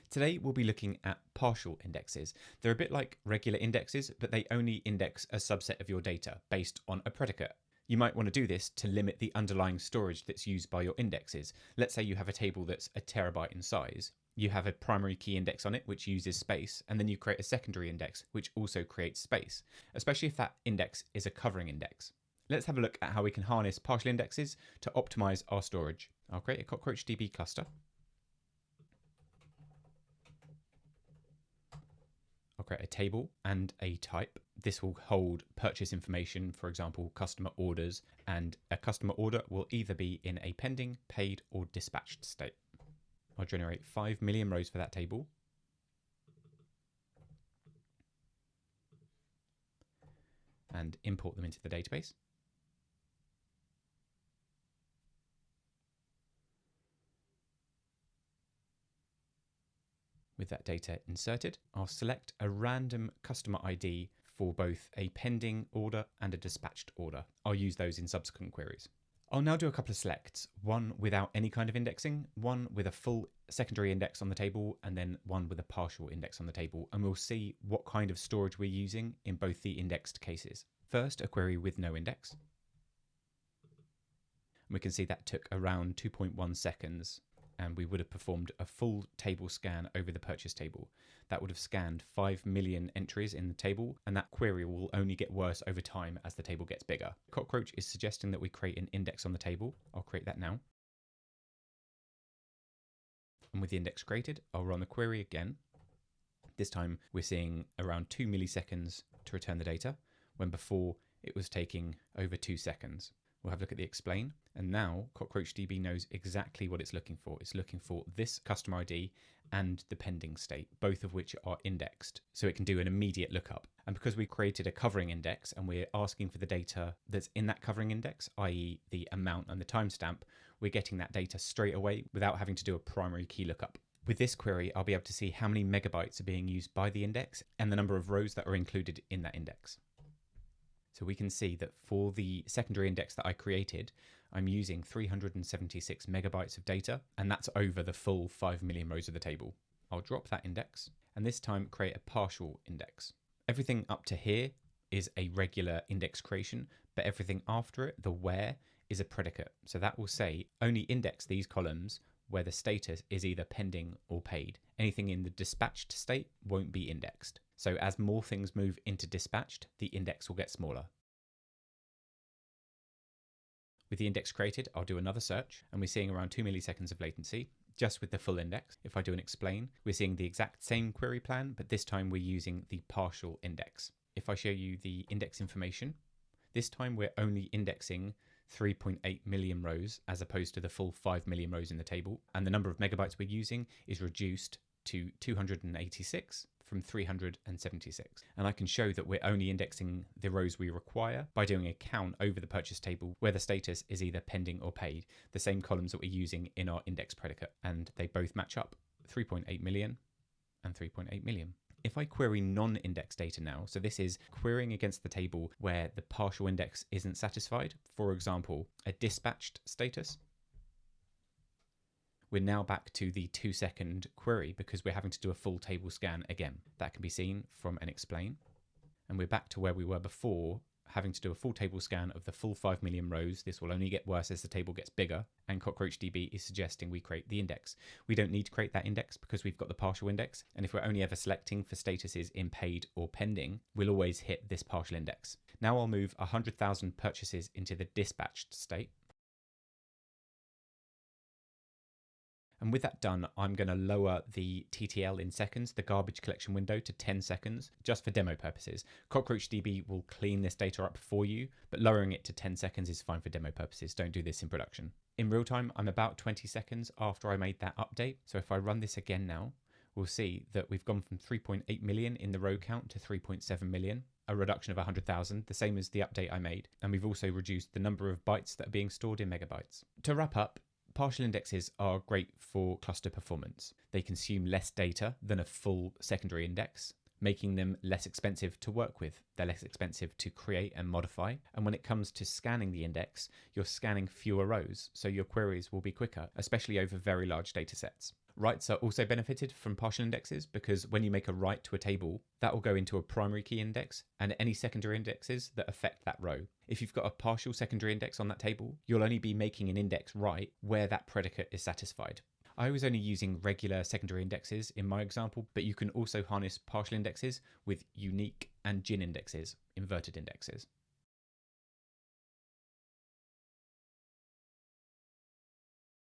Today we'll be looking at partial indexes. They're a bit like regular indexes, but they only index a subset of your data based on a predicate. You might want to do this to limit the underlying storage that's used by your indexes. Let's say you have a table that's a terabyte in size. You have a primary key index on it, which uses space, and then you create a secondary index, which also creates space, especially if that index is a covering index. Let's have a look at how we can harness partial indexes to optimize our storage. I'll create a CockroachDB cluster. I'll create a table and a type. This will hold purchase information, for example, customer orders, and a customer order will either be in a pending, paid, or dispatched state. I'll generate 5 million rows for that table. And import them into the database. With that data inserted, I'll select a random customer ID for both a pending order and a dispatched order. I'll use those in subsequent queries. I'll now do a couple of selects, one without any kind of indexing, one with a full secondary index on the table, and then one with a partial index on the table, and we'll see what kind of storage we're using in both the indexed cases. First, a query with no index. We can see that took around 2.1 seconds. And we would have performed a full table scan over the purchase table. That would have scanned 5 million entries in the table, and that query will only get worse over time as the table gets bigger. Cockroach is suggesting that we create an index on the table. I'll create that now. And with the index created, I'll run the query again. This time we're seeing around 2 milliseconds to return the data, when before it was taking over 2 seconds. We'll have a look at the explain, and now CockroachDB knows exactly what it's looking for. It's looking for this customer ID and the pending state, both of which are indexed, so it can do an immediate lookup. And because we created a covering index and we're asking for the data that's in that covering index, i.e. the amount and the timestamp, we're getting that data straight away without having to do a primary key lookup. With this query, I'll be able to see how many megabytes are being used by the index and the number of rows that are included in that index. So we can see that for the secondary index that I created, I'm using 376 megabytes of data, and that's over the full 5 million rows of the table. I'll drop that index, and this time create a partial index. Everything up to here is a regular index creation, but everything after it, the where, is a predicate. So that will say only index these columns where the status is either pending or paid. Anything in the dispatched state won't be indexed. So as more things move into dispatched, the index will get smaller. With the index created, I'll do another search, and we're seeing around 2 milliseconds of latency, just with the full index. If I do an explain, we're seeing the exact same query plan, but this time we're using the partial index. If I show you the index information, this time we're only indexing 3.8 million rows as opposed to the full 5 million rows in the table, and the number of megabytes we're using is reduced to 286 from 376. And I can show that we're only indexing the rows we require by doing a count over the purchase table where the status is either pending or paid, the same columns that we're using in our index predicate, and they both match up, 3.8 million and 3.8 million. If I query non-index data now, so this is querying against the table where the partial index isn't satisfied, for example, a dispatched status, we're now back to the 2-second query because we're having to do a full table scan again. That can be seen from an explain. And we're back to where we were before, having to do a full table scan of the full 5 million rows. This will only get worse as the table gets bigger, and CockroachDB is suggesting we create the index. We don't need to create that index because we've got the partial index, and if we're only ever selecting for statuses in paid or pending, we'll always hit this partial index. Now I'll move 100,000 purchases into the dispatched state. And with that done, I'm going to lower the TTL in seconds, the garbage collection window, to 10 seconds, just for demo purposes. CockroachDB will clean this data up for you, but lowering it to 10 seconds is fine for demo purposes. Don't do this in production. In real time, I'm about 20 seconds after I made that update. So if I run this again now, we'll see that we've gone from 3.8 million in the row count to 3.7 million, a reduction of 100,000, the same as the update I made. And we've also reduced the number of bytes that are being stored in megabytes. To wrap up, partial indexes are great for cluster performance. They consume less data than a full secondary index, making them less expensive to work with. They're less expensive to create and modify. And when it comes to scanning the index, you're scanning fewer rows, so your queries will be quicker, especially over very large data sets. Writes are also benefited from partial indexes because when you make a write to a table, that will go into a primary key index and any secondary indexes that affect that row. If you've got a partial secondary index on that table, you'll only be making an index write where that predicate is satisfied. I was only using regular secondary indexes in my example, but you can also harness partial indexes with unique and gin indexes, inverted indexes.